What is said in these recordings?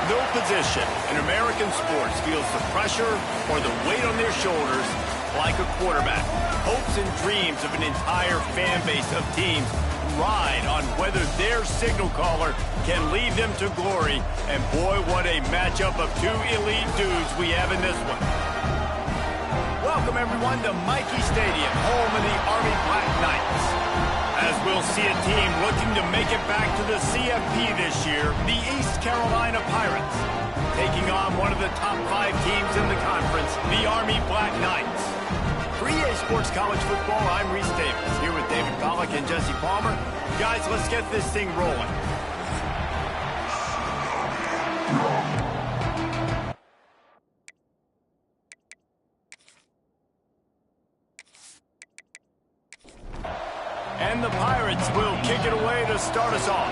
No position in American sports feels the pressure or the weight on their shoulders like a quarterback. Hopes and dreams of an entire fan base of teams ride on whether their signal caller can lead them to glory. And boy, what a matchup of two elite dudes we have in this one. Welcome, everyone, to Michie Stadium, home of the Army Black Knights. As we'll see a team looking to make it back to the CFP this year, the East Carolina Pirates, taking on one of the top 5 teams in the conference, the Army Black Knights. For EA Sports College Football, I'm Reese Davis, here with David Pollack and Jesse Palmer. Guys, let's get this thing rolling. And the Pirates will kick it away to start us off.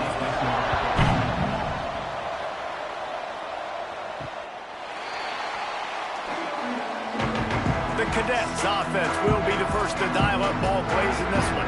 The Cadets offense will be the first to dial up ball plays in this one.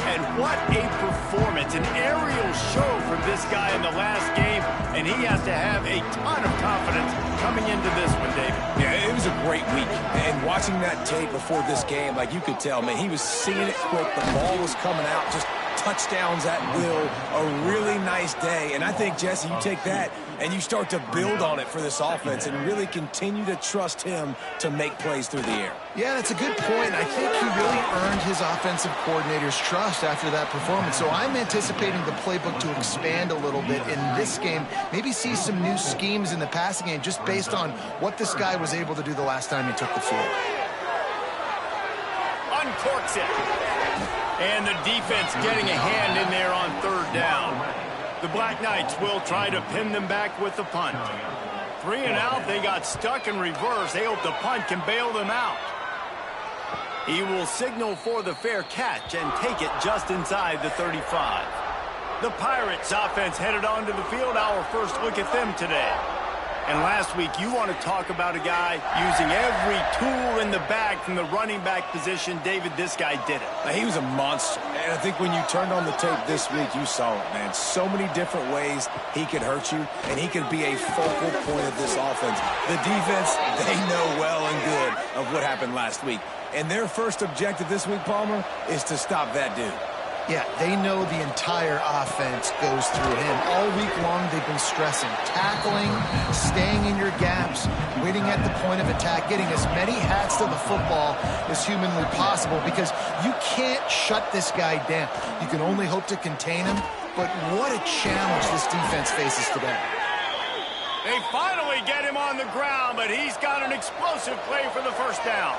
And what a performance, an aerial show from this guy in the last game, and he has to have a ton of confidence coming into this one, David. Yeah, it was a great week, and watching that tape before this game, like you could tell, man, he was seeing it quick, the ball was coming out, just touchdowns at will, a really nice day. And I think, Jesse, you take that and you start to build on it for this offense and really continue to trust him to make plays through the air. Yeah, that's a good point. I think he really earned his offensive coordinator's trust after that performance. So I'm anticipating the playbook to expand a little bit in this game, maybe see some new schemes in the passing game just based on what this guy was able to do the last time he took the field. Uncorks it. And the defense getting a hand in there on third down. The Black Knights will try to pin them back with the punt. 3 and out, they got stuck in reverse. They hope the punt can bail them out. He will signal for the fair catch and take it just inside the 35. The Pirates offense headed onto the field. Our first look at them today. And last week, you want to talk about a guy using every tool in the bag from the running back position. David, this guy did it. He was a monster. And I think when you turned on the tape this week, you saw it, man. So many different ways he could hurt you, and he could be a focal point of this offense. The defense, they know well and good of what happened last week. And their first objective this week, Palmer, is to stop that dude. Yeah, they know the entire offense goes through him. All week long, they've been stressing tackling, staying in your gaps, waiting at the point of attack, getting as many hats to the football as humanly possible because you can't shut this guy down. You can only hope to contain him, but what a challenge this defense faces today. They finally get him on the ground, but he's got an explosive play for the first down.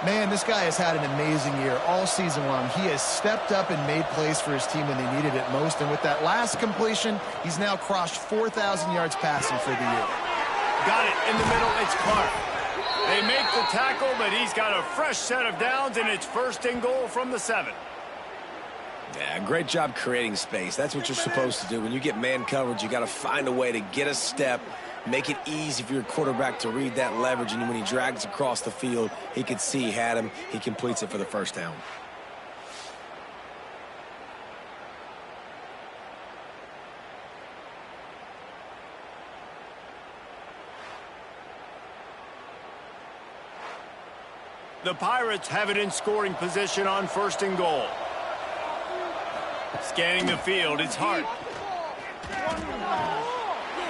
Man, this guy has had an amazing year all season long. He has stepped up and made plays for his team when they needed it most. And with that last completion, he's now crossed 4,000 yards passing for the year. Got it in the middle. It's Clark. They make the tackle, but he's got a fresh set of downs, and it's first and goal from the 7. Yeah, great job creating space. That's what you're supposed to do. When you get man coverage, you got to find a way to get a step, make it easy for your quarterback to read that leverage, and when he drags across the field, he could see he had him. He completes it for the first down. The Pirates have it in scoring position on first and goal. Scanning the field, it's Hart.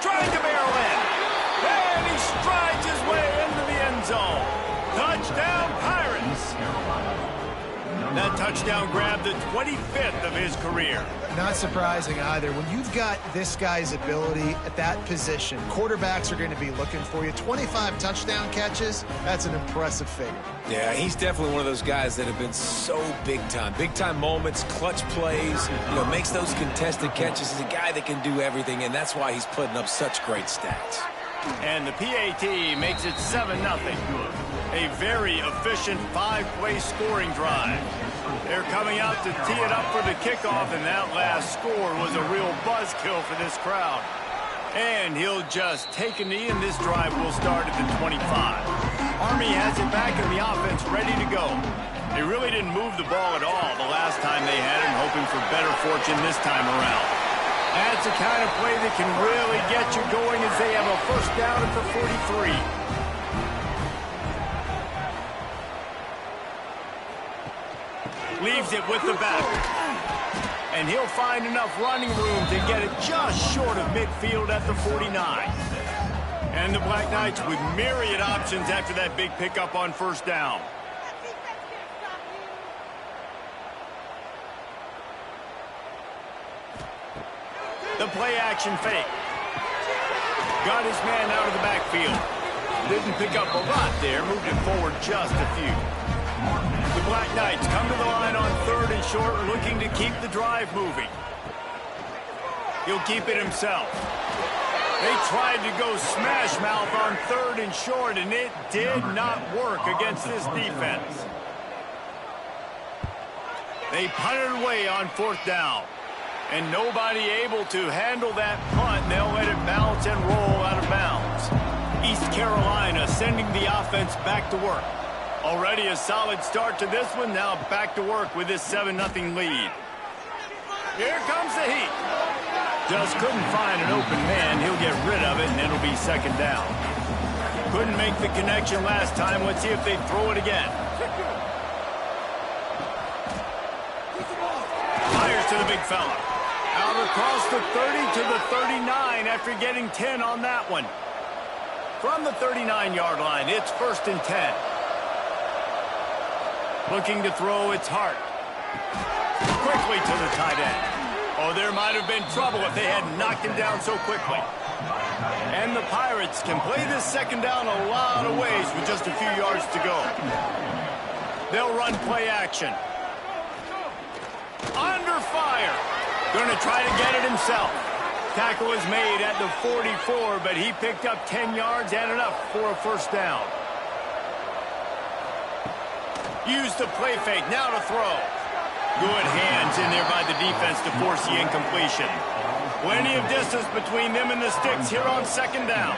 Trying to barrel in. And he strides his way into the end zone. Touchdown, Pirates. That touchdown grabbed the 25th of his career. Not surprising either. When you've got this guy's ability at that position, quarterbacks are going to be looking for you. 25 touchdown catches, that's an impressive figure. Yeah, he's definitely one of those guys that have been so big time. Big time moments, clutch plays, makes those contested catches. He's a guy that can do everything, and that's why he's putting up such great stats. And the PAT makes it 7-0. A very efficient 5-play scoring drive. They're coming out to tee it up for the kickoff, and that last score was a real buzzkill for this crowd. And he'll just take a knee, and this drive will start at the 25. Army has it back in the offense, ready to go. They really didn't move the ball at all the last time they had it, hoping for better fortune this time around. That's the kind of play that can really get you going as they have a first down for 43. Leaves it with the back. And he'll find enough running room to get it just short of midfield at the 49. And the Black Knights with myriad options after that big pickup on first down. The play-action fake. Got his man out of the backfield. Didn't pick up a lot there. Moved it forward just a few. The Black Knights come to the line on 3rd and short, looking to keep the drive moving. He'll keep it himself. They tried to go smash mouth on 3rd and short, and it did not work against this defense. They punted away on 4th down. And nobody able to handle that punt. They'll let it bounce and roll out of bounds. East Carolina sending the offense back to work. Already a solid start to this one. Now back to work with this 7-0 lead. Here comes the heat. Just couldn't find an open man. He'll get rid of it, and it'll be 2nd down. Couldn't make the connection last time. Let's see if they throw it again. Fires to the big fella. Out across the 30 to the 39 after getting 10 on that one. From the 39-yard line, it's 1st and 10. Looking to throw, it's Hart. Quickly to the tight end. Oh, there might have been trouble if they had knocked him down so quickly. And the Pirates can play this 2nd down a lot of ways with just a few yards to go. They'll run play action. Under fire. Going to try to get it himself. Tackle is made at the 44, but he picked up 10 yards and enough for a 1st down. Use the play fake, now to throw. Good hands in there by the defense to force the incompletion. Plenty of distance between them and the sticks here on 2nd down.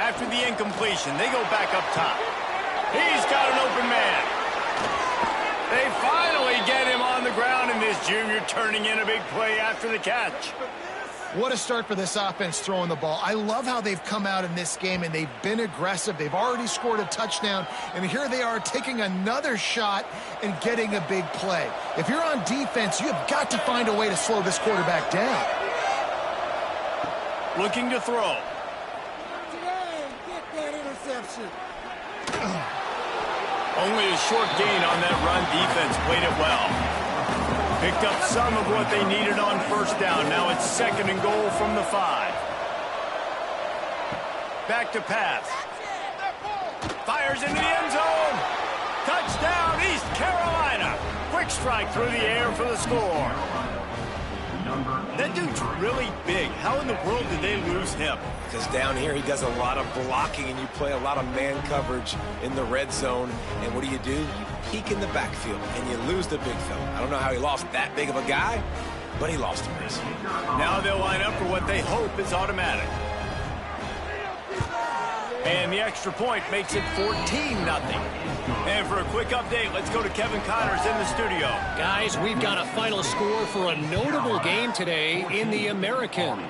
After the incompletion, they go back up top. He's got an open man. They finally get him on the ground, and this junior turning in a big play after the catch. What a start for this offense throwing the ball. I love how they've come out in this game, and they've been aggressive. They've already scored a touchdown, and here they are taking another shot and getting a big play. If you're on defense, you have got to find a way to slow this quarterback down. Looking to throw. Get that interception. Only a short gain on that run. Defense played it well. Picked up some of what they needed on 1st down. Now it's 2nd and goal from the 5. Back to pass. Fires into the end zone. Touchdown, East Carolina. Quick strike through the air for the score. That dude's really big. How in the world did they lose him? Because down here he does a lot of blocking, and you play a lot of man coverage in the red zone. And what do? You peek in the backfield, and you lose the big fella. I don't know how he lost that big of a guy, but he lost him. Now they'll line up for what they hope is automatic. And the extra point makes it 14-0. And for a quick update, let's go to Kevin Connors in the studio. Guys, we've got a final score for a notable game today in the American.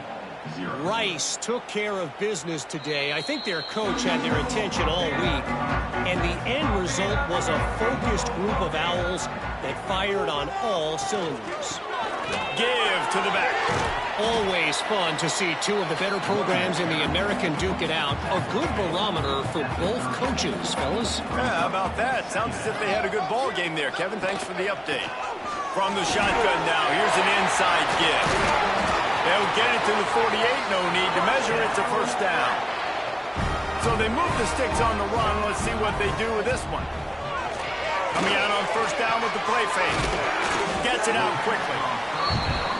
Rice took care of business today. I think their coach had their attention all week. And the end result was a focused group of Owls that fired on all cylinders. Give to the back. Always fun to see two of the better programs in the American duke it out. A good barometer for both coaches, fellas. Yeah, how about that? Sounds as if they had a good ball game there. Kevin, thanks for the update. From the shotgun now, here's an inside give. They'll get it to the 48, no need to measure. It's a 1st down. So they move the sticks on the run. Let's see what they do with this one. Coming out on 1st down with the play fake. Gets it out quickly.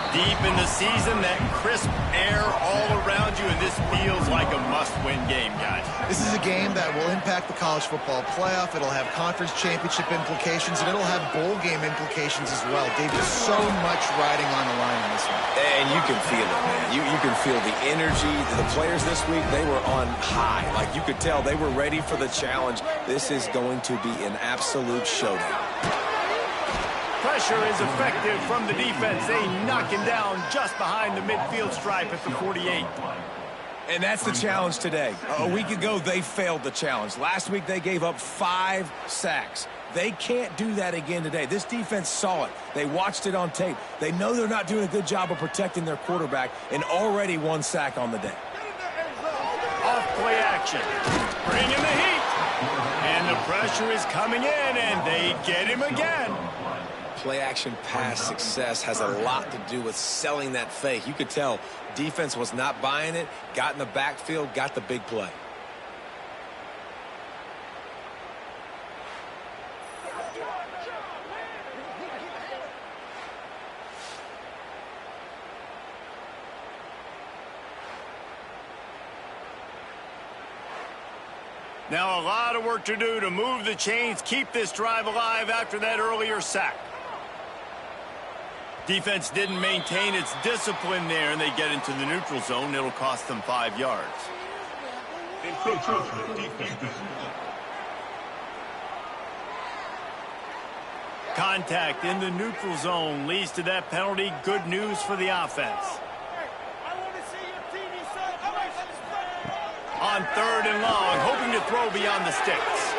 Deep in the season, that crisp air all around you, and this feels like a must-win game, guys. This is a game that will impact the college football playoff. It'll have conference championship implications, and it'll have bowl game implications as well. David, so much riding on the line in this one. And you can feel it, man. You can feel the energy. The players this week, they were on high. Like, you could tell they were ready for the challenge. This is going to be an absolute showdown. pressure is effective from the defense. They knock him down just behind the midfield stripe at the 48. And that's the challenge today. A week ago, they failed the challenge. Last week, they gave up 5 sacks. They can't do that again today. This defense saw it. They watched it on tape. They know they're not doing a good job of protecting their quarterback, and already 1 sack on the day. Off play action. Bring in the heat. And the pressure is coming in, and they get him again. Play action pass success has a lot to do with selling that fake. You could tell defense was not buying it, got in the backfield, got the big play. Now a lot of work to do to move the chains, keep this drive alive after that earlier sack. Defense didn't maintain its discipline there, and they get into the neutral zone. It'll cost them 5 yards. Contact in the neutral zone leads to that penalty. Good news for the offense. On 3rd and long, hoping to throw beyond the sticks.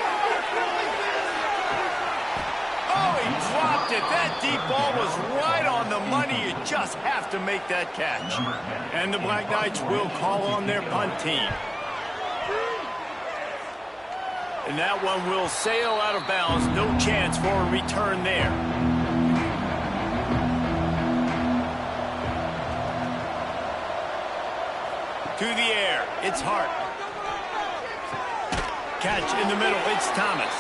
Oh, he dropped it. That deep ball was right on the money. You just have to make that catch. And the Black Knights will call on their punt team. And that one will sail out of bounds. No chance for a return there. To the air. It's Hart. Catch in the middle. It's Thomas.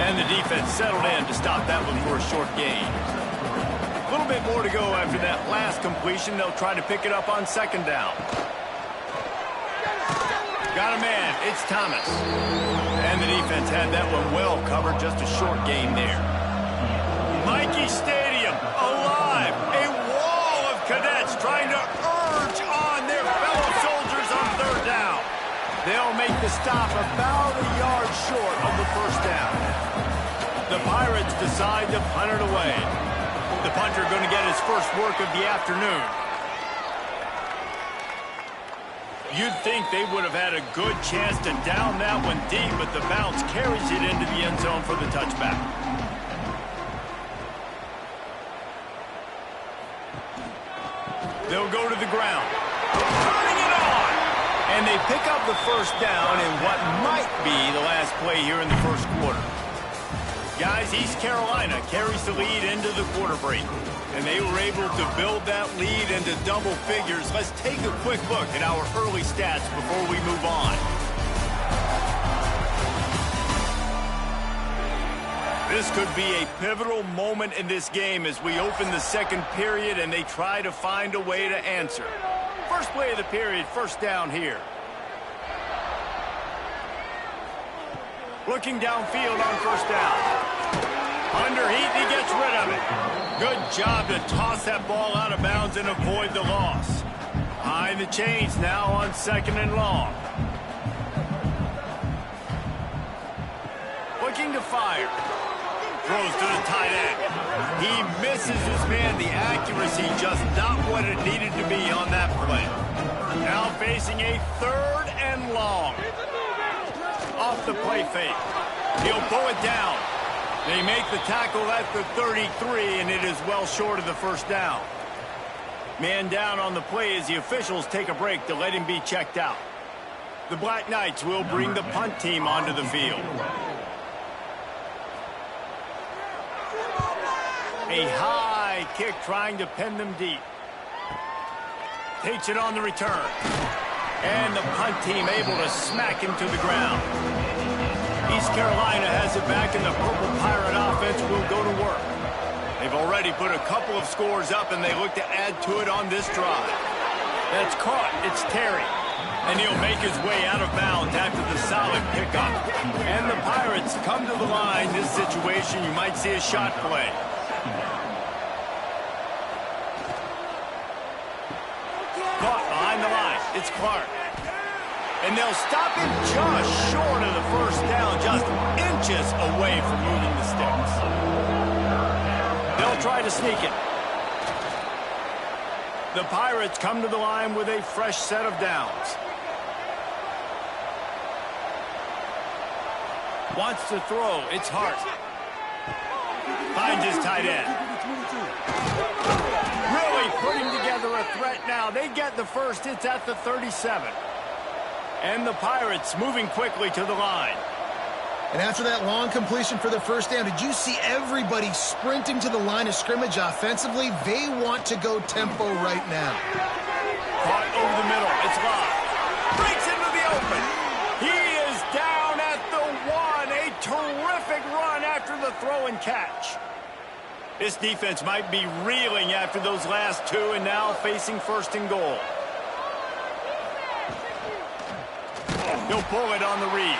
And the defense settled in to stop that one for a short gain. A little bit more to go after that last completion. They'll try to pick it up on 2nd down. Got a man. It's Thomas. And the defense had that one well covered. Just a short gain there. Mikey Stadium alive. A wall of cadets trying to urge on their fellow soldiers on 3rd down. They'll make the stop about a yard short of the 1st down. The Pirates decide to punt it away. The punter going to get his first work of the afternoon. You'd think they would have had a good chance to down that one deep, but the bounce carries it into the end zone for the touchback. They'll go to the ground. Turning it on! And they pick up the 1st down in what might be the last play here in the 1st quarter. Guys, East Carolina carries the lead into the quarter break. And they were able to build that lead into double figures. Let's take a quick look at our early stats before we move on. This could be a pivotal moment in this game as we open the 2nd period and they try to find a way to answer. First play of the period, 1st down here. Looking downfield on 1st down. Under heat, he gets rid of it. Good job to toss that ball out of bounds and avoid the loss. Behind the chains now on 2nd and long. Looking to fire. Throws to the tight end. He misses his man. The accuracy just not what it needed to be on that play. Now facing a 3rd and long. Off the play fake. He'll pull it down. They make the tackle at the 33, and it is well short of the 1st down. Man down on the play as the officials take a break to let him be checked out. The Black Knights will bring the punt team onto the field. A high kick trying to pin them deep. Takes it on the return. And the punt team able to smack him to the ground. East Carolina has it back, and the Purple Pirate offense will go to work. They've already put a couple of scores up, and they look to add to it on this drive. That's caught. It's Terry. And he'll make his way out of bounds after the solid pickup. And the Pirates come to the line. This situation, you might see a shot play. Caught behind the line. It's Clark. And they'll stop him just short of the 1st down, just inches away from moving the sticks. try to sneak it. The Pirates come to the line with a fresh set of downs. Wants to throw. It's Hart. Finds his tight end. Really putting together a threat now. They get the first. It's at the 37. And the Pirates moving quickly to the line. And after that long completion for the first down, did you see everybody sprinting to the line of scrimmage offensively? They want to go tempo right now. Caught over the middle. It's Locke. Breaks into the open. He is down at the 1. A terrific run after the throw and catch. This defense might be reeling after those last two and now facing first and goal. He'll pull it on the read.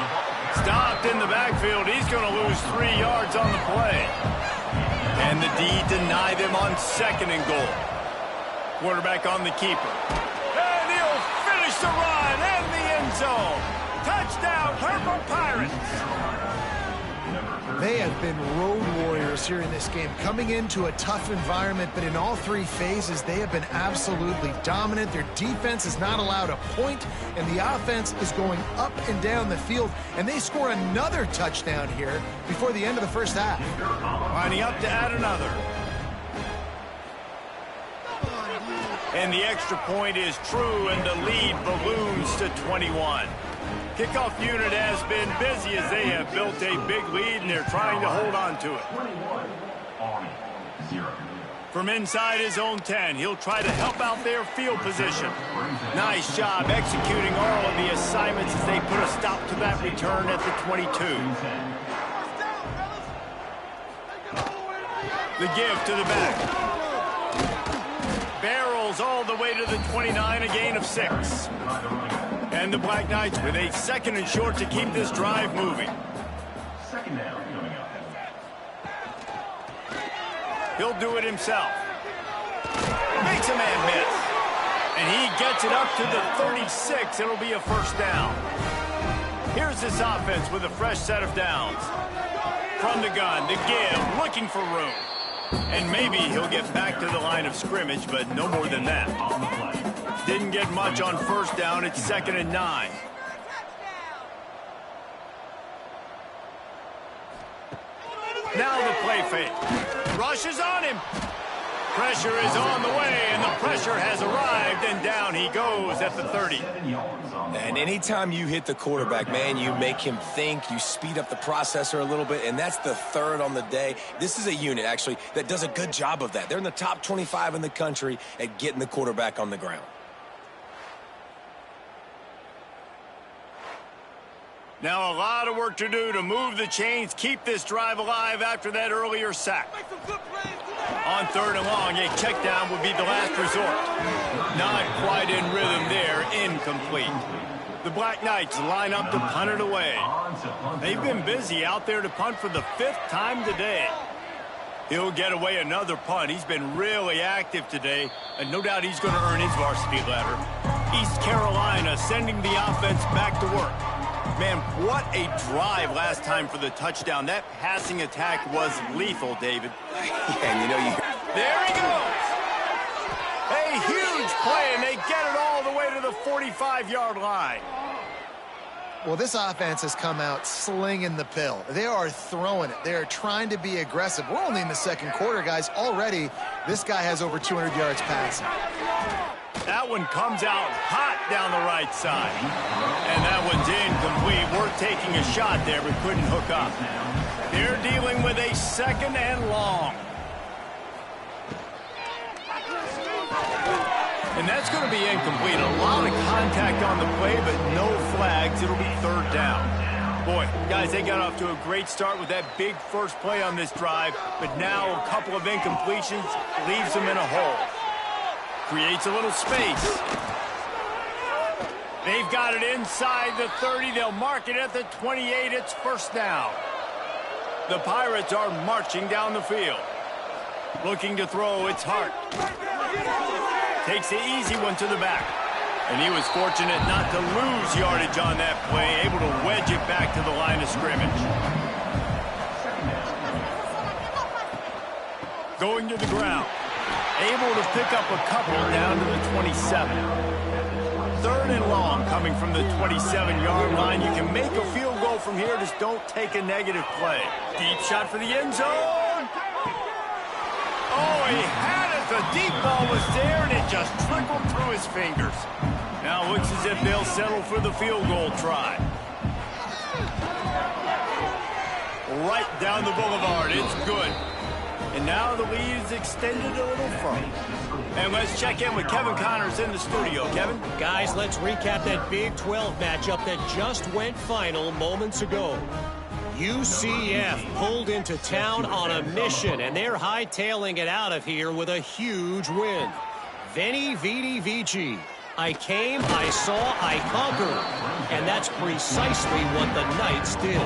Stopped in the backfield. He's going to lose 3 yards on the play. And the D deny them on second and goal. Quarterback on the keeper. And he'll finish the run and the end zone. Touchdown, Purple Pirates. They have been road warriors here in this game, coming into a tough environment, but in all 3 phases, they have been absolutely dominant. Their defense is not allowed a point, and the offense is going up and down the field, and they score another touchdown here before the end of the first half. Lining up to add another. And the extra point is true, and the lead balloons to 21. Kickoff unit has been busy as they have built a big lead, and they're trying to hold on to it. From inside his own 10, he'll try to help out their field position. Nice job executing all of the assignments as they put a stop to that return at the 22. The give to the back. Barrels all the way to the 29, a gain of 6. And the Black Knights with a second and short to keep this drive moving. Second down coming up. He'll do it himself. Makes a man miss. And he gets it up to the 36. It'll be a first down. Here's this offense with a fresh set of downs. From the gun, the give, looking for room. And maybe he'll get back to the line of scrimmage, but no more than that. Didn't get much on first down. It's 2nd and 9. Now the play fake. Rush is on him. Pressure is on the way, and the pressure has arrived, and down he goes at the 30. And anytime you hit the quarterback, man, you make him think, you speed up the processor a little bit, and that's the 3rd on the day. This is a unit, actually, that does a good job of that. They're in the top 25 in the country at getting the quarterback on the ground. Now a lot of work to do to move the chains, keep this drive alive after that earlier sack. On 3rd and long, a check down would be the last resort. Not quite in rhythm there, incomplete. The Black Knights line up to punt it away. They've been busy out there to punt for the 5th time today. He'll get away another punt. He's been really active today, and no doubt he's going to earn his varsity ladder. East Carolina sending the offense back to work. Man, what a drive last time for the touchdown. That passing attack was lethal, David. Yeah, and there he goes. A huge play, and they get it all the way to the 45-yard line. Well, this offense has come out slinging the pill. They are throwing it. They are trying to be aggressive. We're only in the 2nd quarter, guys. Already, this guy has over 200 yards passing. That one comes out hot down the right side. And that one's incomplete. We're taking a shot there, but couldn't hook up. They're dealing with a 2nd and long. And that's going to be incomplete. A lot of contact on the play, but no flags. It'll be 3rd down. Boy, guys, they got off to a great start with that big first play on this drive, but now a couple of incompletions leaves them in a hole. Creates a little space. They've got it inside the 30. They'll mark it at the 28. It's first down. The Pirates are marching down the field. Looking to throw, it's Hart. Takes the easy one to the back. And he was fortunate not to lose yardage on that play, able to wedge it back to the line of scrimmage. going to the ground. Able to pick up a couple down to the 27. 3rd and long coming from the 27-yard line. You can make a field goal from here, just don't take a negative play. Deep shot for the end zone. Oh, he had it. The deep ball was there, and it just trickled through his fingers. Now it looks as if they'll settle for the field goal try. Right down the boulevard. It's good. And now the lead is extended a little further. And let's check in with Kevin Connors in the studio. Kevin? Guys, let's recap that Big 12 matchup that just went final moments ago. UCF pulled into town on a mission, and they're hightailing it out of here with a huge win. Veni, Vidi, Vici. I came, I saw, I conquered. And that's precisely what the Knights did.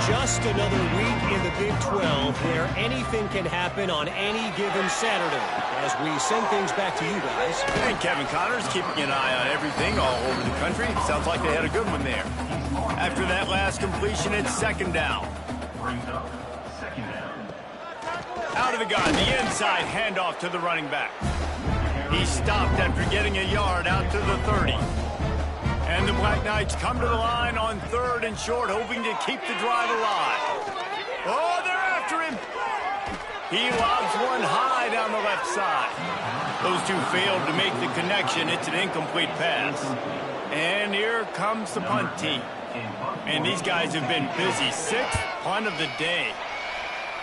Just another week in the Big 12 where anything can happen on any given Saturday. As we send things back to you guys. And Kevin Connors keeping an eye on everything all over the country. Sounds like they had a good one there. After that last completion, it's 2nd down. Brings up 2nd down. Out of the gun, the inside handoff to the running back. He stopped after getting a yard out to the 30. And the Black Knights come to the line on 3rd and short, hoping to keep the drive alive. Oh, they're after him. He lobs one high down the left side. Those two failed to make the connection. It's an incomplete pass. And here comes the punt team. And these guys have been busy. 6th punt of the day.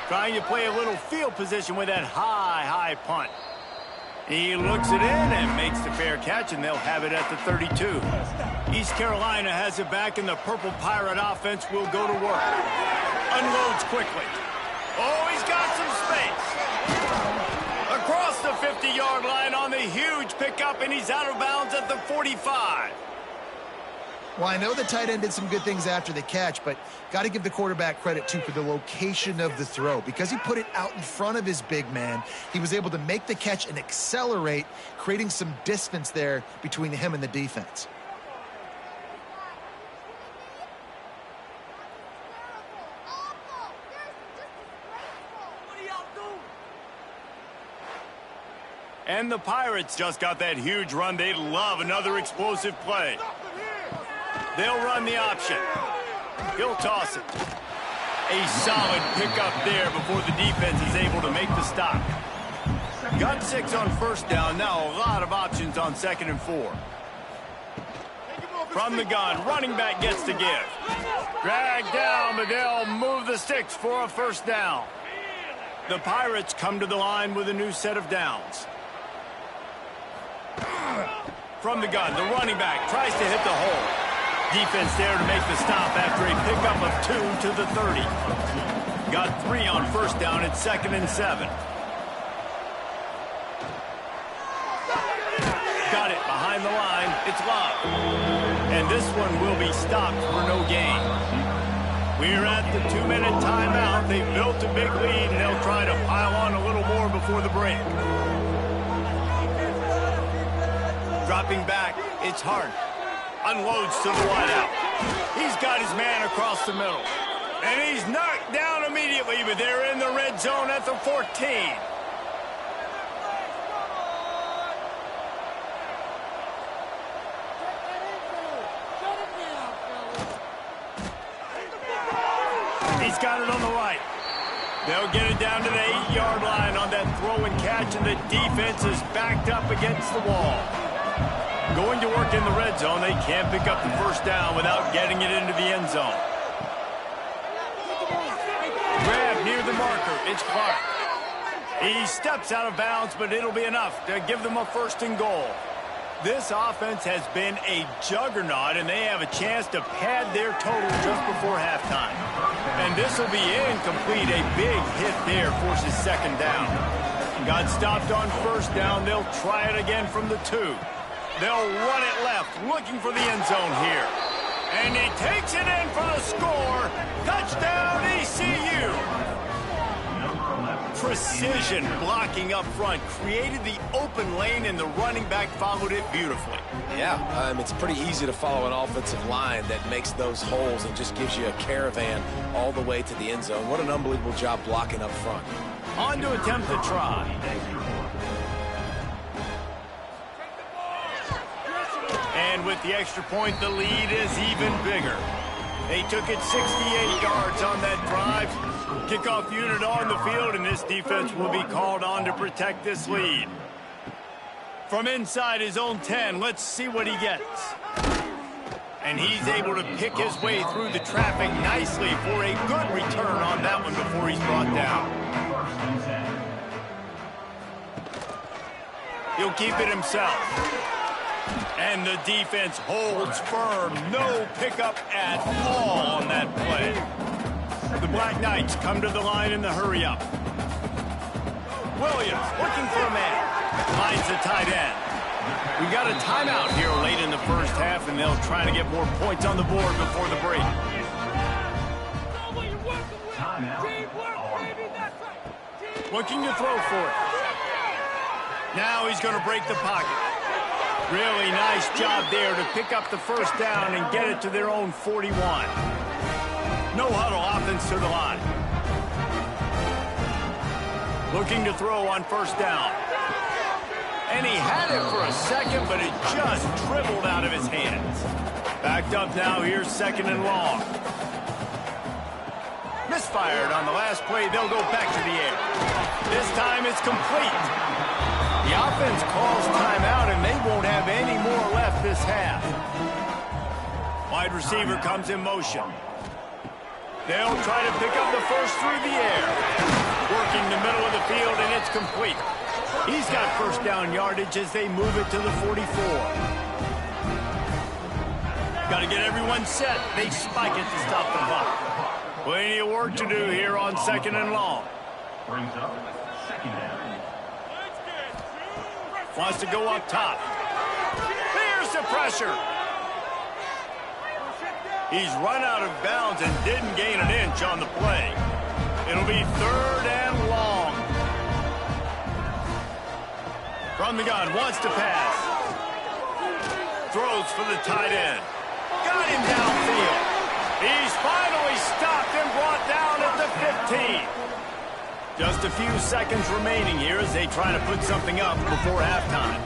Trying to play a little field position with that high punt. He looks it in and makes the fair catch, and they'll have it at the 32. East Carolina has it back, and the Purple Pirate offense will go to work. Unloads quickly. Oh, he's got some space. Across the 50-yard line on the huge pickup, and he's out of bounds at the 45. Well, I know the tight end did some good things after the catch, but got to give the quarterback credit, too, for the location of the throw. Because he put it out in front of his big man, he was able to make the catch and accelerate, creating some distance there between him and the defense. And the Pirates just got that huge run. They love another explosive play. They'll run the option. He'll toss it. A solid pickup there before the defense is able to make the stop. Got 6 on 1st down. Now a lot of options on 2nd and 4. From the gun, running back gets to give. Dragged down, but they'll move the sticks for a 1st down. The Pirates come to the line with a new set of downs. From the gun, the running back tries to hit the hole. Defense there to make the stop after a pickup of 2 to the 30. Got 3 on 1st down at 2nd and 7. Got it behind the line. It's locked. And this one will be stopped for no gain. We're at the 2-minute timeout. They've built a big lead, and they'll try to pile on a little more before the break. Dropping back, it's hard. Unloads to the wideout. He's got his man across the middle. And he's knocked down immediately, but they're in the red zone at the 14. He's got it on the right. They'll get it down to the 8-yard line on that throw and catch, and the defense is backed up against the wall. Going to work in the red zone. They can't pick up the 1st down without getting it into the end zone. Grab near the marker. It's Clark. He steps out of bounds, but it'll be enough to give them a 1st and goal. This offense has been a juggernaut, and they have a chance to pad their total just before halftime. And this will be incomplete. A big hit there forces 2nd down. Got stopped on 1st down. They'll try it again from the 2. They'll run it left, looking for the end zone here. And he takes it in for the score. Touchdown, ECU. Precision blocking up front created the open lane, and the running back followed it beautifully. Yeah, it's pretty easy to follow an offensive line that makes those holes and just gives you a caravan all the way to the end zone. What an unbelievable job blocking up front. On to attempt the try. And with the extra point, the lead is even bigger. They took it 68 yards on that drive. Kickoff unit on the field, and this defense will be called on to protect this lead. From inside his own 10, let's see what he gets. And he's able to pick his way through the traffic nicely for a good return on that one before he's brought down. He'll keep it himself. And the defense holds firm. No pickup at all on that play. The Black Knights come to the line in the hurry-up. Williams looking for a man. Finds the tight end. We got a timeout here late in the first half, and they'll try to get more points on the board before the break. Looking to throw for it. Now he's going to break the pocket. Really nice job there to pick up the first down and get it to their own 41. No huddle offense to the line. Looking to throw on first down. And he had it for a second, but it just dribbled out of his hands. Backed up now, here's second and long. Misfired on the last play, they'll go back to the air. This time it's complete. The offense calls timeout, and they won't have any more left this half. Wide receiver comes in motion. They'll try to pick up the first through the air. Working the middle of the field, and it's complete. He's got first down yardage as they move it to the 44. Got to get everyone set. They spike it to stop the clock. Plenty of work to do here on second and long. Brings up second down. Wants to go up top. There's the pressure. He's run out of bounds and didn't gain an inch on the play. It'll be third and long. From the gun, wants to pass. Throws for the tight end. Got him downfield. He's finally stopped and brought down at the 15. Just a few seconds remaining here as they try to put something up before halftime.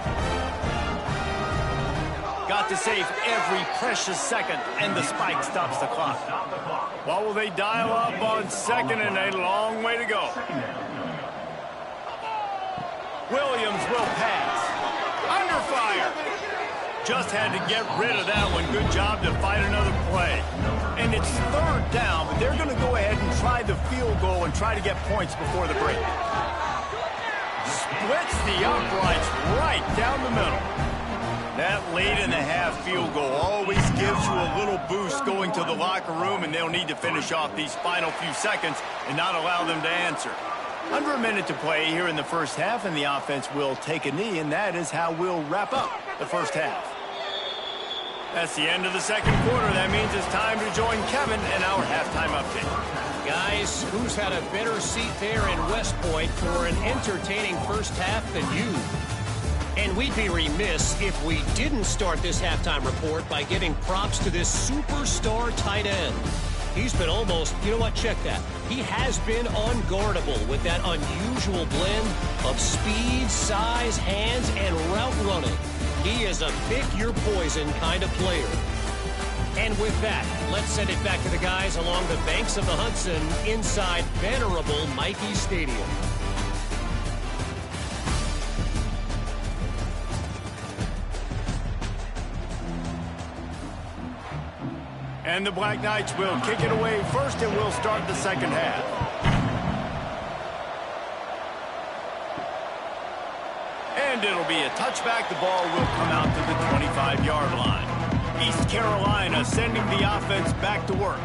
Got to save every precious second, and the spike stops the clock. What will they dial up on second, and a long way to go? Williams will pass. Under fire. Just had to get rid of that one. Good job to fight another play. And it's third down, but they're going to go ahead and try the field goal and try to get points before the break. Splits the uprights right down the middle. That late-in-the-half field goal always gives you a little boost going to the locker room, and they'll need to finish off these final few seconds and not allow them to answer. Under a minute to play here in the first half, and the offense will take a knee, and that is how we'll wrap up the first half. That's the end of the second quarter. That means it's time to join Kevin in our halftime update. Guys, who's had a better seat there in West Point for an entertaining first half than you? And we'd be remiss if we didn't start this halftime report by giving props to this superstar tight end. He's been almost, you know what, check that. He has been unguardable with that unusual blend of speed, size, hands, and route running. He is a pick-your-poison kind of player. And with that, let's send it back to the guys along the banks of the Hudson inside venerable Michie Stadium. And the Black Knights will kick it away first, and we'll start the second half. And it'll be a touchback. The ball will come out to the 25-yard line. East Carolina sending the offense back to work.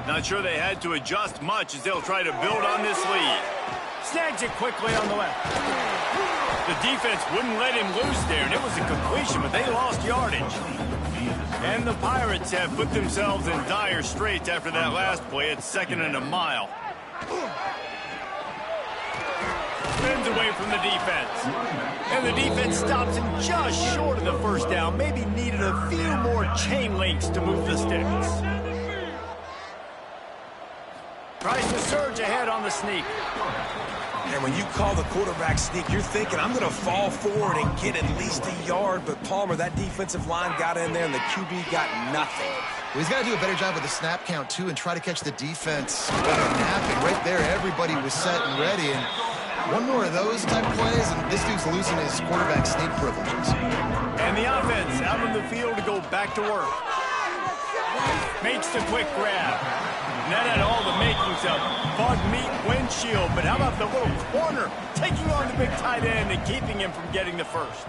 Not sure they had to adjust much as they'll try to build on this lead. Snags it quickly on the left. The defense wouldn't let him loose there, and it was a completion, but they lost yardage. And the Pirates have put themselves in dire straits after that last play. It's second and a mile. Spins away from the defense. And the defense stops him just short of the first down. Maybe needed a few more chain links to move the sticks. Tries to surge ahead on the sneak. And when you call the quarterback sneak, you're thinking, I'm going to fall forward and get at least a yard. But, Palmer, that defensive line got in there, and the QB got nothing. Well, he's got to do a better job with the snap count, too, and try to catch the defense napping. Right there, everybody was set and ready. And one more of those type of plays, and this dude's losing his quarterback sneak privileges. And the offense out on the field to go back to work. Makes the quick grab. And that had all the makings of fog meat windshield. But how about the little corner taking on the big tight end and keeping him from getting the first?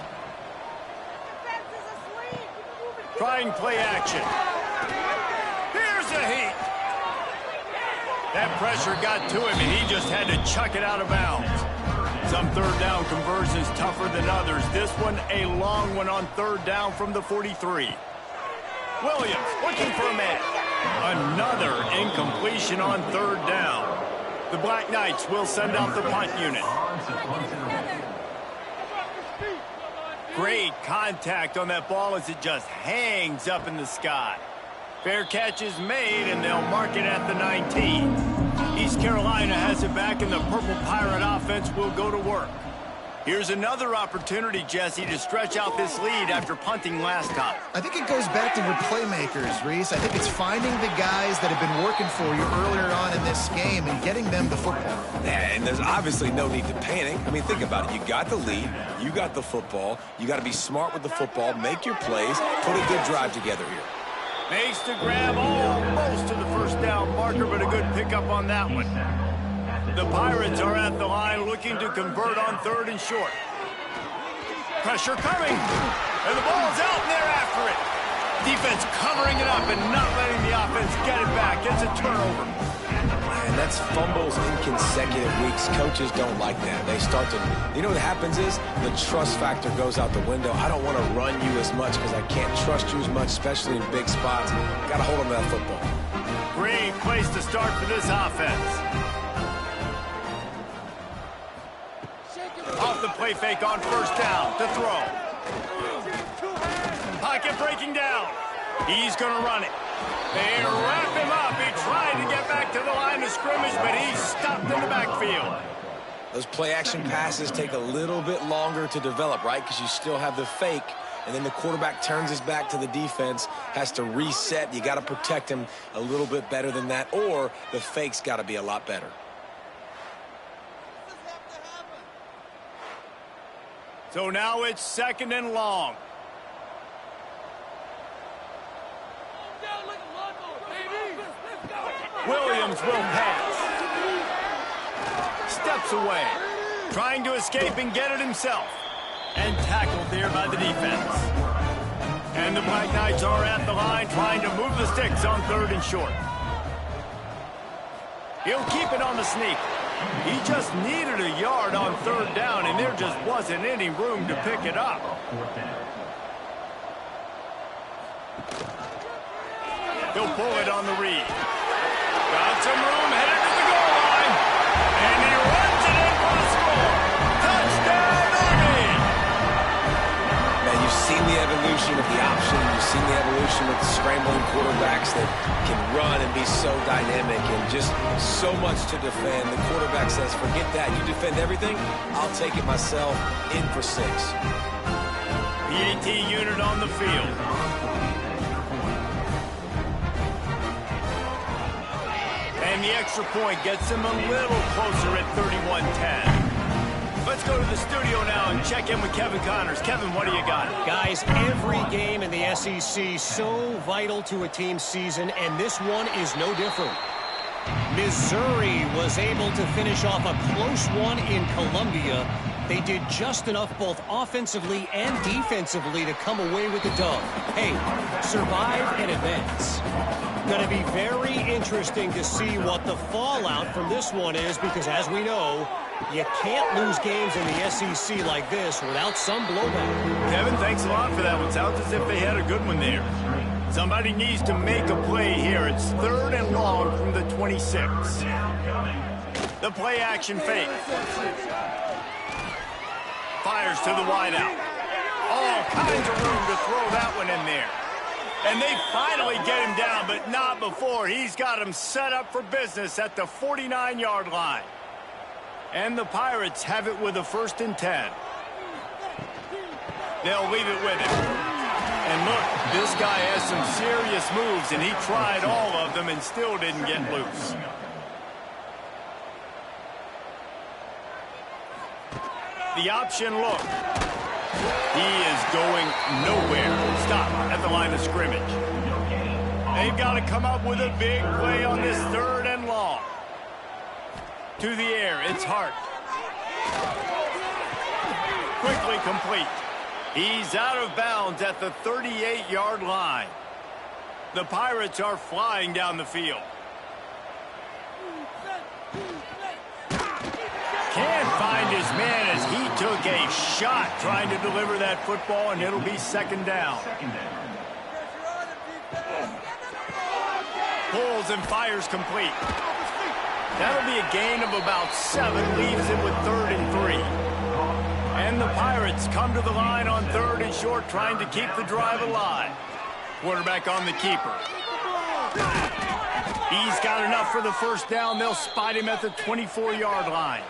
Trying play action. Here's a heat. That pressure got to him, and he just had to chuck it out of bounds. Some third down conversions tougher than others. This one a long one on third down from the 43. Williams looking for a man. Another incompletion on third down. The Black Knights will send out the punt unit. Great contact on that ball as it just hangs up in the sky. Fair catch is made, and they'll mark it at the 19. East Carolina has it back, and the Purple Pirate offense will go to work. Here's another opportunity, Jesse, to stretch out this lead after punting last time. I think it goes back to your playmakers, Reese. I think it's finding the guys that have been working for you earlier on in this game and getting them the football. Yeah, and there's obviously no need to panic. I mean, think about it. You got the lead. You got the football. You got to be smart with the football, make your plays, put a good drive together here. Makes the grab almost to the first down marker, but a good pickup on that one. The Pirates are at the line looking to convert on third and short. Pressure coming, and the ball's out, and they're after it. Defense covering it up and not letting the offense get it back. It's a turnover. And that's fumbles in consecutive weeks. Coaches don't like that. They start to, you know what happens is the trust factor goes out the window. I don't want to run you as much because I can't trust you as much, especially in big spots. Got to hold on to that football. Great place to start for this offense. Off the play fake on first down to throw. Pocket breaking down. He's going to run it. They wrap him up. He tried to get back to the line of scrimmage, but he's stopped in the backfield. Those play-action passes take a little bit longer to develop, right? Because you still have the fake, and then the quarterback turns his back to the defense, has to reset. You got to protect him a little bit better than that, or the fake's got to be a lot better. So now it's second and long. Williams will pass. Steps away. Trying to escape and get it himself. And tackled there by the defense. And the Black Knights are at the line trying to move the sticks on third and short. He'll keep it on the sneak. He just needed a yard on third down, and there just wasn't any room to pick it up. He'll pull it on the read. Got some room, headed to the goal line. And he runs it in for the score. Touchdown, Army! Now, you've seen the evolution of the option. You've seen the evolution with the scrambling quarterbacks that can run and be so dynamic and just so much to defend. The quarterback says, forget that. You defend everything, I'll take it myself. In for 6. PAT unit on the field. And the extra point gets him a little closer at 31-10. Let's go to the studio now and check in with Kevin Connors. Kevin, what do you got? Guys, every game in the SEC so vital to a team's season, and this one is no different. Missouri was able to finish off a close one in Columbia. They did just enough both offensively and defensively to come away with the dub. Hey, survive and advance. Going to be very interesting to see what the fallout from this one is, because as we know, you can't lose games in the SEC like this without some blowback. Kevin, thanks a lot for that one. Sounds as if they had a good one there. Somebody needs to make a play here. It's third and long from the 26. The play action fake. Fires to the wideout. All kinds of room to throw that one in there. And they finally get him down, but not before. He's got him set up for business at the 49-yard line. And the Pirates have it with a 1st and 10. They'll leave it with him. And look, this guy has some serious moves, and he tried all of them and still didn't get loose. The option look. He is going nowhere. Stop at the line of scrimmage. They've got to come up with a big play on this 3rd and long. To the air, it's Hart. Quickly complete. He's out of bounds at the 38-yard line. The Pirates are flying down the field. Can't find his man as he took a shot trying to deliver that football, and it'll be 2nd down. Pulls and fires complete. That'll be a gain of about 7, leaves him with 3rd and 3. And the Pirates come to the line on 3rd and short, trying to keep the drive alive. Quarterback on the keeper. He's got enough for the 1st down. They'll spot him at the 24-yard line.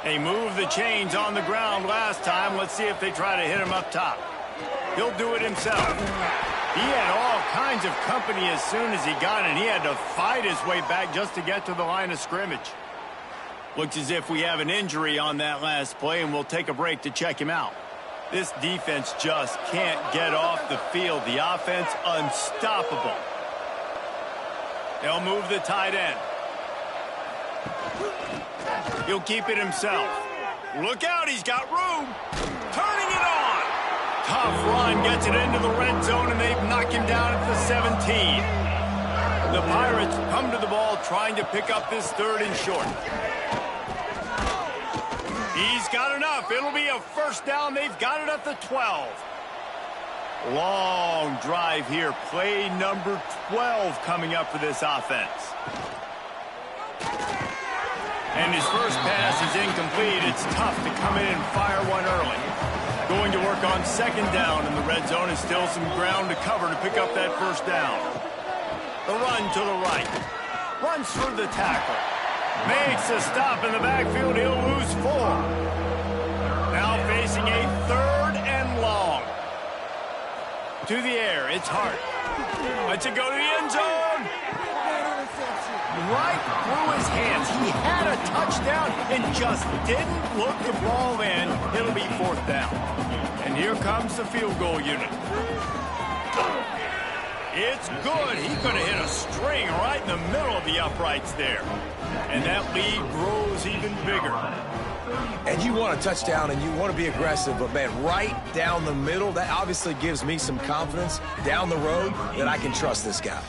They moved the chains on the ground last time. Let's see if they try to hit him up top. He'll do it himself. He had all kinds of company as soon as he got it. He had to fight his way back just to get to the line of scrimmage. Looks as if we have an injury on that last play, and we'll take a break to check him out. This defense just can't get off the field. The offense unstoppable. They'll move the tight end. He'll keep it himself. Look out, he's got room. Turning it on. Tough run, gets it into the red zone, and they've knocked him down at the 17. The Pirates come to the ball trying to pick up this 3rd and short. He's got enough. It'll be a 1st down. They've got it at the 12. Long drive here. Play number 12 coming up for this offense. And his first pass is incomplete. It's tough to come in and fire one early. Going to work on 2nd down in the red zone, and still some ground to cover to pick up that 1st down. The run to the right. Runs through the tackle. Makes a stop in the backfield. He'll lose 4. Now facing a 3rd and long. To the air, it's Hart. Lets it go to the end zone. Right through his hands. He had a touchdown and just didn't look the ball in. It'll be 4th down. And here comes the field goal unit. It's good. He could have hit a string right in the middle of the uprights there. And that lead grows even bigger. And you want a touchdown and you want to be aggressive, but, man, right down the middle, that obviously gives me some confidence down the road that I can trust this guy.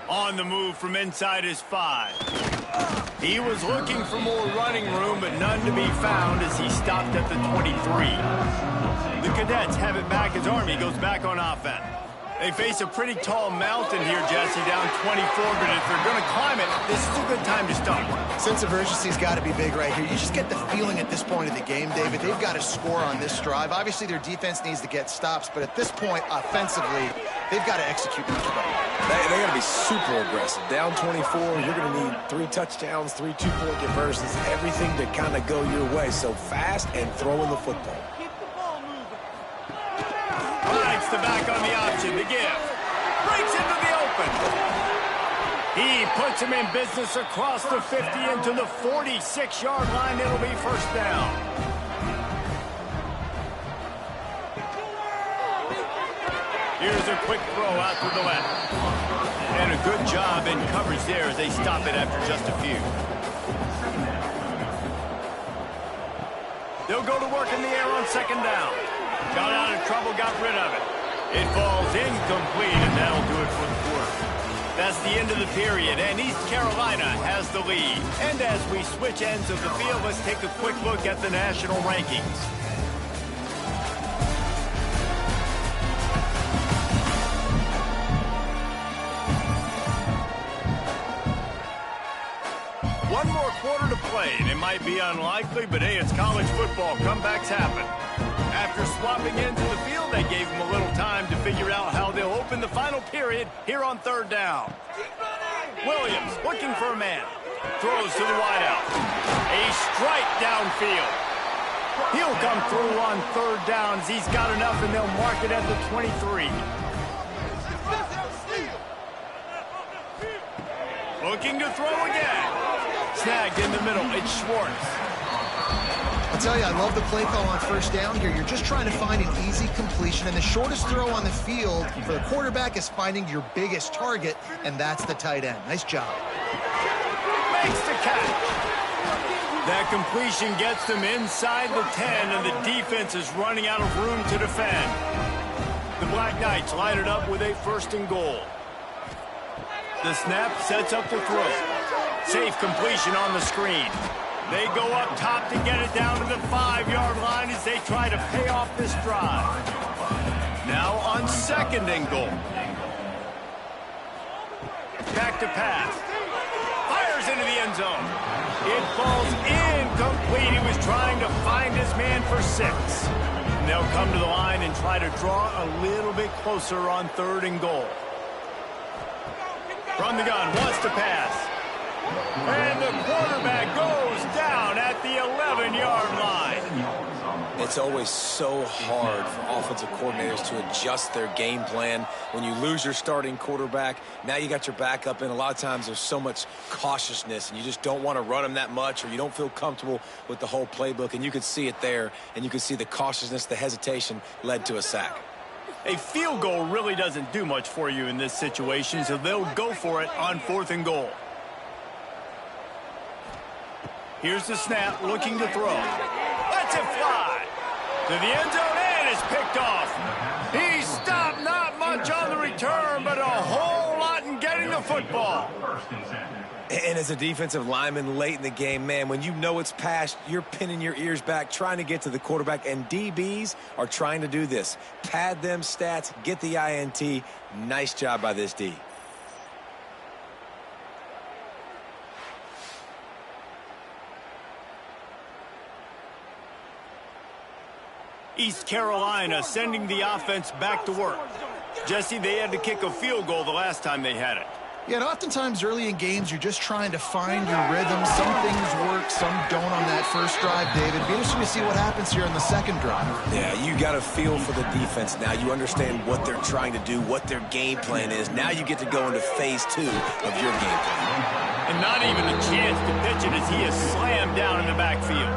On the move from inside his 5. He was looking for more running room, but none to be found as he stopped at the 23. The Cadets have it back as Army goes back on offense. They face a pretty tall mountain here, Jesse, down 24, but if they're going to climb it, this is a good time to start. Sense of urgency's got to be big right here. You just get the feeling at this point of the game, David, they've got to score on this drive. Obviously, their defense needs to get stops, but at this point, offensively, they've got to execute much better. They got to be super aggressive. Down 24, you're going to need 3 touchdowns, 3 two-point conversions, everything to kind of go your way. So fast and throwing the football. Rides the back on the option to give. Breaks into the open. He puts him in business across the 50 into the 46-yard line. It'll be 1st down. Here's a quick throw out to the left. And a good job in coverage there as they stop it after just a few. They'll go to work in the air on 2nd down. Got out of trouble, got rid of it. It falls incomplete, and that'll do it for the quarter. That's the end of the period, and East Carolina has the lead. And as we switch ends of the field, let's take a quick look at the national rankings. One more quarter to play, and it might be unlikely, but hey, it's college football. Comebacks happen. After swapping into the field, they gave him a little time to figure out how they'll open the final period here on third down. Williams looking for a man. Throws to the wideout. A strike downfield. He'll come through on third downs. He's got enough, and they'll mark it at the 23. Looking to throw again. Snagged in the middle. It's Schwartz. I'll tell you, I love the play call on first down here. You're just trying to find an easy completion, and the shortest throw on the field for the quarterback is finding your biggest target, and that's the tight end. Nice job. Makes the catch. That completion gets them inside the 10, and the defense is running out of room to defend. The Black Knights line it up with a 1st and goal. The snap sets up the throw. Safe completion on the screen. They go up top to get it down to the 5-yard line as they try to pay off this drive. Now on 2nd and goal. Back to pass. Fires into the end zone. It falls incomplete. He was trying to find his man for 6. And they'll come to the line and try to draw a little bit closer on 3rd and goal. From the gun, wants to pass. And the quarterback goes down at the 11-yard line. It's always so hard for offensive coordinators to adjust their game plan. When you lose your starting quarterback, now you got your backup in. A lot of times there's so much cautiousness, and you just don't want to run them that much, or you don't feel comfortable with the whole playbook. And you could see it there, and you could see the cautiousness, the hesitation led to a sack. A field goal really doesn't do much for you in this situation, so they'll go for it on 4th and goal. Here's the snap, looking to throw. Lets it fly. To the end zone, and it's picked off. He stopped, not much on the return, but a whole lot in getting the football. And as a defensive lineman late in the game, man, when you know it's past, you're pinning your ears back, trying to get to the quarterback, and DBs are trying to do this. Pad them stats, get the INT. Nice job by this D. East Carolina sending the offense back to work. Jesse, they had to kick a field goal the last time they had it. Yeah, and oftentimes early in games, you're just trying to find your rhythm. Some things work, some don't on that first drive, David. Be interesting to see what happens here in the 2nd drive. Yeah, you got a feel for the defense now. You understand what they're trying to do, what their game plan is. Now you get to go into phase 2 of your game plan. And not even a chance to pitch it as he is slammed down in the backfield.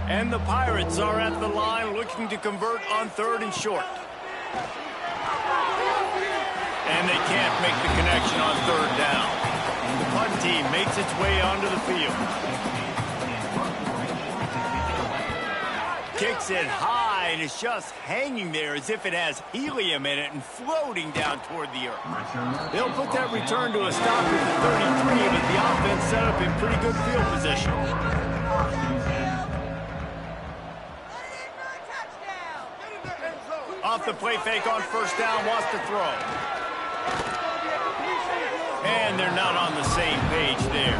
And the Pirates are at the line looking to convert on 3rd and short. And they can't make the connection on 3rd down. The punt team makes its way onto the field. Kicks it high, and it's just hanging there as if it has helium in it and floating down toward the earth. They'll put that return to a stop at the 33, but the offense set up in pretty good field position. Off the play fake on 1st down, wants to throw. And they're not on the same page there.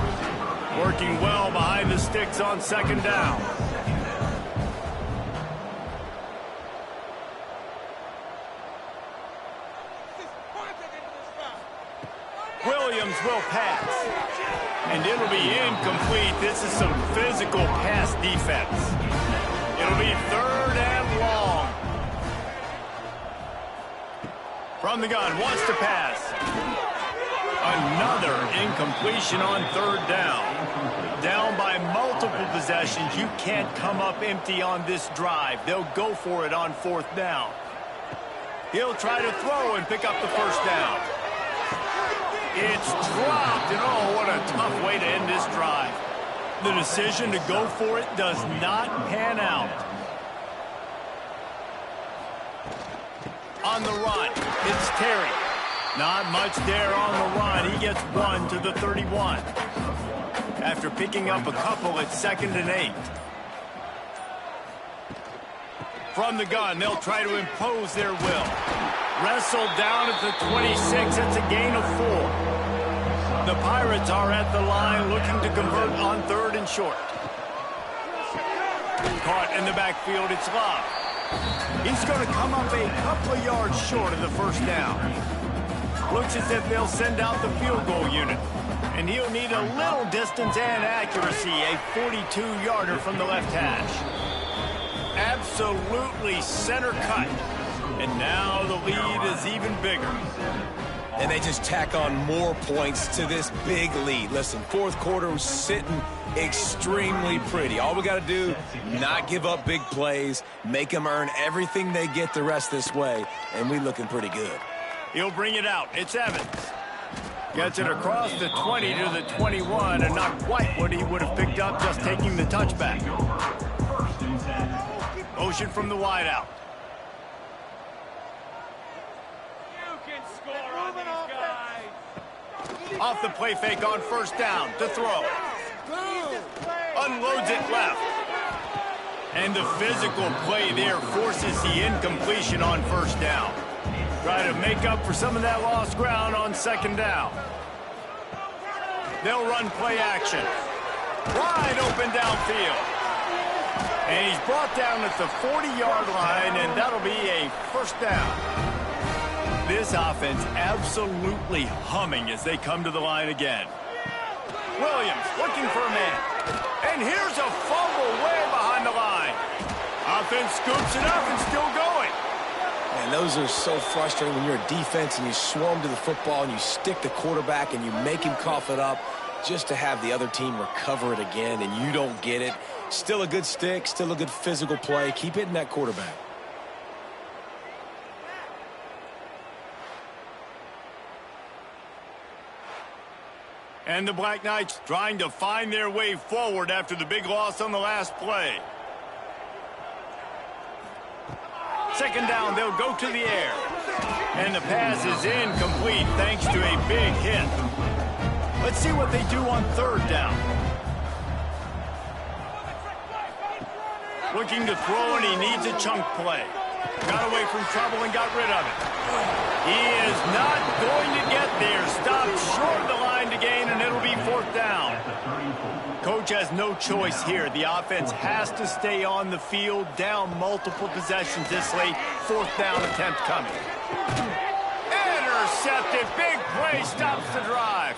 Working well behind the sticks on 2nd down. Williams will pass. And it'll be incomplete. This is some physical pass defense. It'll be 3rd and long. From the gun, wants to pass. Another incompletion on 3rd down. Down by multiple possessions. You can't come up empty on this drive. They'll go for it on 4th down. He'll try to throw and pick up the 1st down. It's dropped, and oh, what a tough way to end this drive. The decision to go for it does not pan out. On the run, it's Terry. Not much there on the run. He gets 1 to the 31. After picking up a couple at 2nd and 8. From the gun, they'll try to impose their will. Wrestled down at the 26. It's a gain of 4. The Pirates are at the line looking to convert on 3rd and short. Caught in the backfield, it's Love. He's going to come up a couple of yards short of the first down. Looks as if they'll send out the field goal unit. And he'll need a little distance and accuracy, a 42-yarder from the left hash. Absolutely center cut. And now the lead is even bigger. And they just tack on more points to this big lead. Listen, fourth quarter was sitting extremely pretty. All we got to do, not give up big plays, make them earn everything they get the rest this way, and we looking pretty good. He'll bring it out. It's Evans. Gets it across the 20 to the 21, and not quite what he would have picked up just taking the touchback. Motion from the wideout. You can score on these guys. Off the play fake on first down to throw. Unloads it left. And the physical play there forces the incompletion on first down. Try to make up for some of that lost ground on second down. They'll run play action. Wide open downfield. And he's brought down at the 40-yard line, and that'll be a first down. This offense absolutely humming as they come to the line again. Williams looking for a man. And here's a fumble way behind the line. Offense scoops it up and still going. And those are so frustrating when you're a defense and you swarm to the football and you stick the quarterback and you make him cough it up just to have the other team recover it again and you don't get it. Still a good stick, still a good physical play. Keep hitting that quarterback. And the Black Knights trying to find their way forward after the big loss on the last play. Second down, they'll go to the air. And the pass is incomplete thanks to a big hit. Let's see what they do on third down. Looking to throw, and he needs a chunk play. Got away from trouble and got rid of it. He is not going to get there. Stopped short of the line to gain, and it'll be fourth down. Coach has no choice here. The offense has to stay on the field, down multiple possessions this late. Fourth down attempt coming. Intercepted. Big play stops the drive.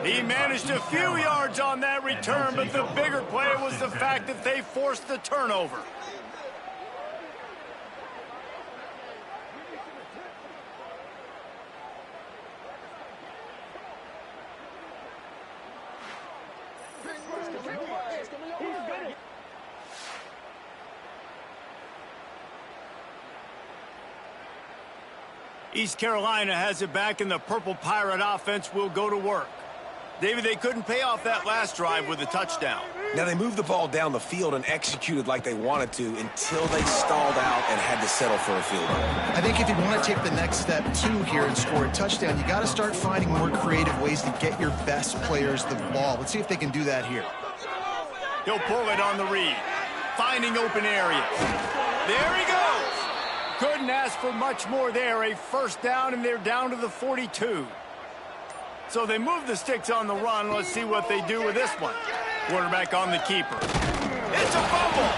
He managed a few yards on that return, but the bigger play was the fact that they forced the turnover. East Carolina has it back, and the Purple Pirate offense will go to work. David, they couldn't pay off that last drive with a touchdown. Now, they moved the ball down the field and executed like they wanted to until they stalled out and had to settle for a field goal. I think if you want to take the next step, too, here and score a touchdown, you got to start finding more creative ways to get your best players the ball. Let's see if they can do that here. He'll pull it on the read, finding open areas. There he goes. Couldn't ask for much more there. A first down, and they're down to the 42. So they move the sticks on the run. Let's see what they do with this one. Quarterback on the keeper. It's a fumble.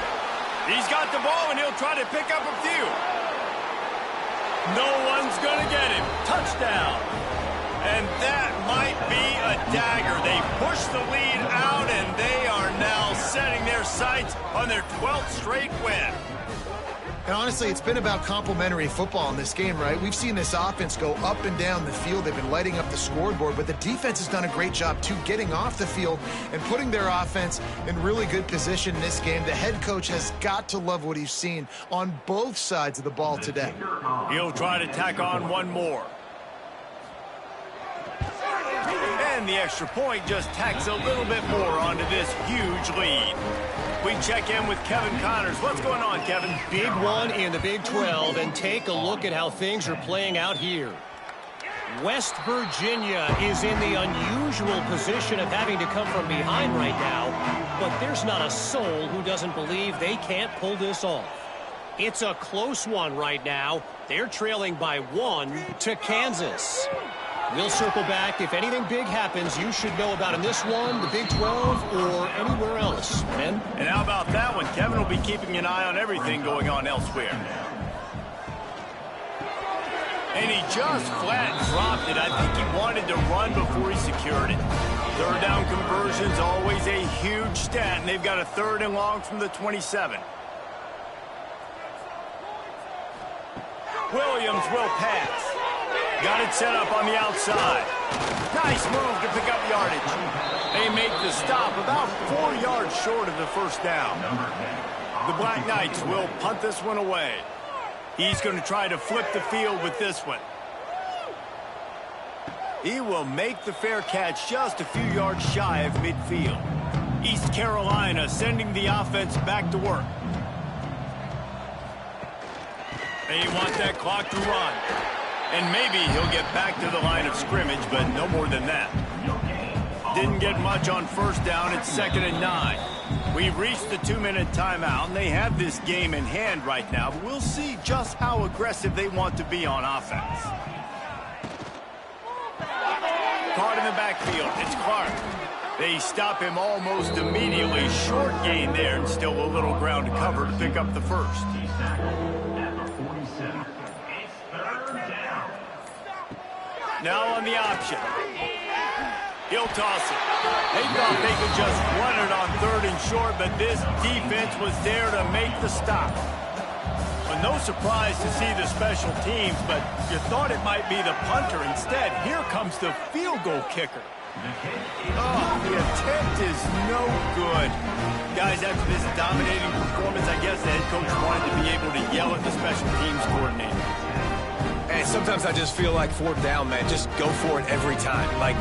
He's got the ball, and he'll try to pick up a few. No one's going to get him. Touchdown. And that might be a dagger. They push the lead out, and they are now setting their sights on their 12th straight win. And honestly, it's been about complementary football in this game, right? We've seen this offense go up and down the field. They've been lighting up the scoreboard, but the defense has done a great job, too, getting off the field and putting their offense in really good position in this game. The head coach has got to love what he's seen on both sides of the ball today. He'll try to tack on one more. And the extra point just tacks a little bit more onto this huge lead. We check in with Kevin Connors. What's going on, Kevin? Big one in the Big 12, and take a look at how things are playing out here. West Virginia is in the unusual position of having to come from behind right now, but there's not a soul who doesn't believe they can't pull this off. It's a close one right now. They're trailing by 1 to Kansas. We'll circle back. If anything big happens, you should know about in this one, the Big 12, or anywhere else. Ben? And how about that one? Kevin will be keeping an eye on everything going on elsewhere. And he just flat dropped it. I think he wanted to run before he secured it. Third down conversion's always a huge stat, and they've got a 3rd and long from the 27. Williams will pass. Got it set up on the outside. Nice move to pick up yardage. They make the stop about 4 yards short of the first down. The Black Knights will punt this one away. He's going to try to flip the field with this one. He will make the fair catch just a few yards shy of midfield. East Carolina sending the offense back to work. They want that clock to run. And maybe he'll get back to the line of scrimmage, but no more than that. Didn't get much on first down. It's 2nd and 9. We've reached the 2-minute timeout, and they have this game in hand right now, but we'll see just how aggressive they want to be on offense. Caught in the backfield. It's Clark. They stop him almost immediately. Short gain there, and still a little ground to cover to pick up the first. Now on the option. He'll toss it. They thought they could just run it on 3rd and short, but this defense was there to make the stop. But no surprise to see the special teams, but you thought it might be the punter. Instead, here comes the field goal kicker. Oh, the attempt is no good. Guys, after this dominating performance, I guess the head coach wanted to be able to yell at the special teams coordinator. And sometimes I just feel like 4th down, man, just go for it every time. Like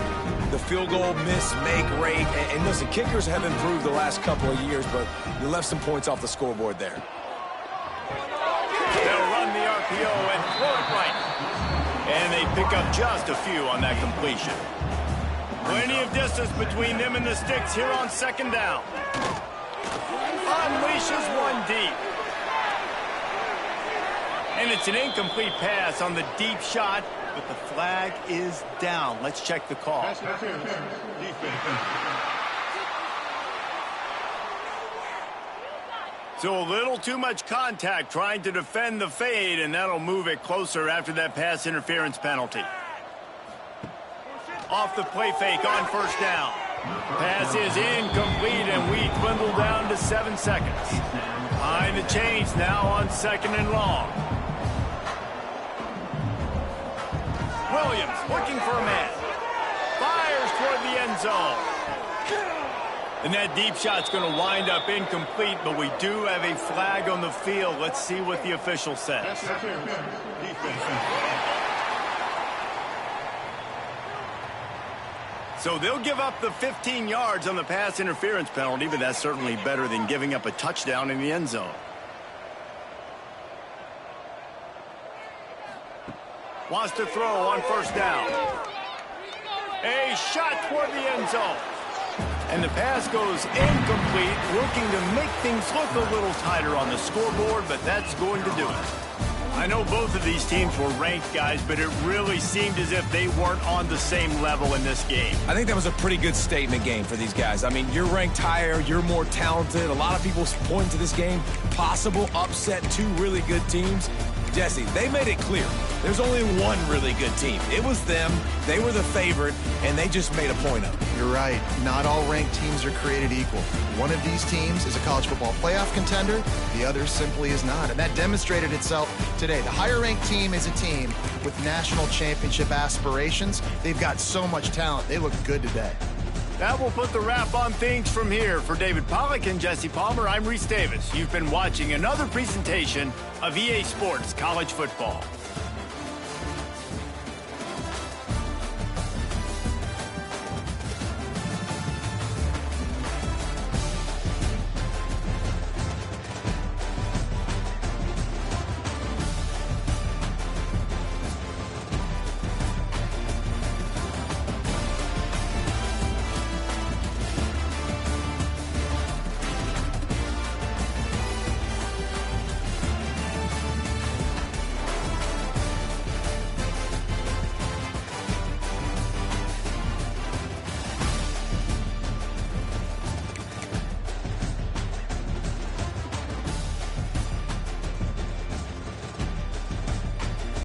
the field goal miss-make rate. And listen, kickers have improved the last couple of years, but you left some points off the scoreboard there. They'll run the RPO and throw it right. And they pick up just a few on that completion. Plenty of distance between them and the sticks here on 2nd down. Unleashes one deep. And it's an incomplete pass on the deep shot, but the flag is down. Let's check the call. So a little too much contact trying to defend the fade, and that'll move it closer after that pass interference penalty. Off the play fake on 1st down. Pass is incomplete, and we dwindle down to 7 seconds. Behind the chains now on 2nd and long. Williams looking for a man. Fires toward the end zone. And that deep shot's going to wind up incomplete, but we do have a flag on the field. Let's see what the official says. So they'll give up the 15 yards on the pass interference penalty, but that's certainly better than giving up a touchdown in the end zone. Wants to throw on 1st down. A shot toward the end zone. And the pass goes incomplete, looking to make things look a little tighter on the scoreboard, but that's going to do it. I know both of these teams were ranked, guys, but it really seemed as if they weren't on the same level in this game. I think that was a pretty good statement game for these guys. I mean, you're ranked higher, you're more talented. A lot of people point to this game, possible upset, 2 really good teams. Jesse, they made it clear. There's only one really good team. It was them. They were the favorite, and they just made a point of it. You're right. Not all ranked teams are created equal. One of these teams is a college football playoff contender. The other simply is not. And that demonstrated itself today. The higher-ranked team is a team with national championship aspirations. They've got so much talent. They look good today. That will put the wrap on things from here. For David Pollack and Jesse Palmer, I'm Reese Davis. You've been watching another presentation of EA Sports College Football.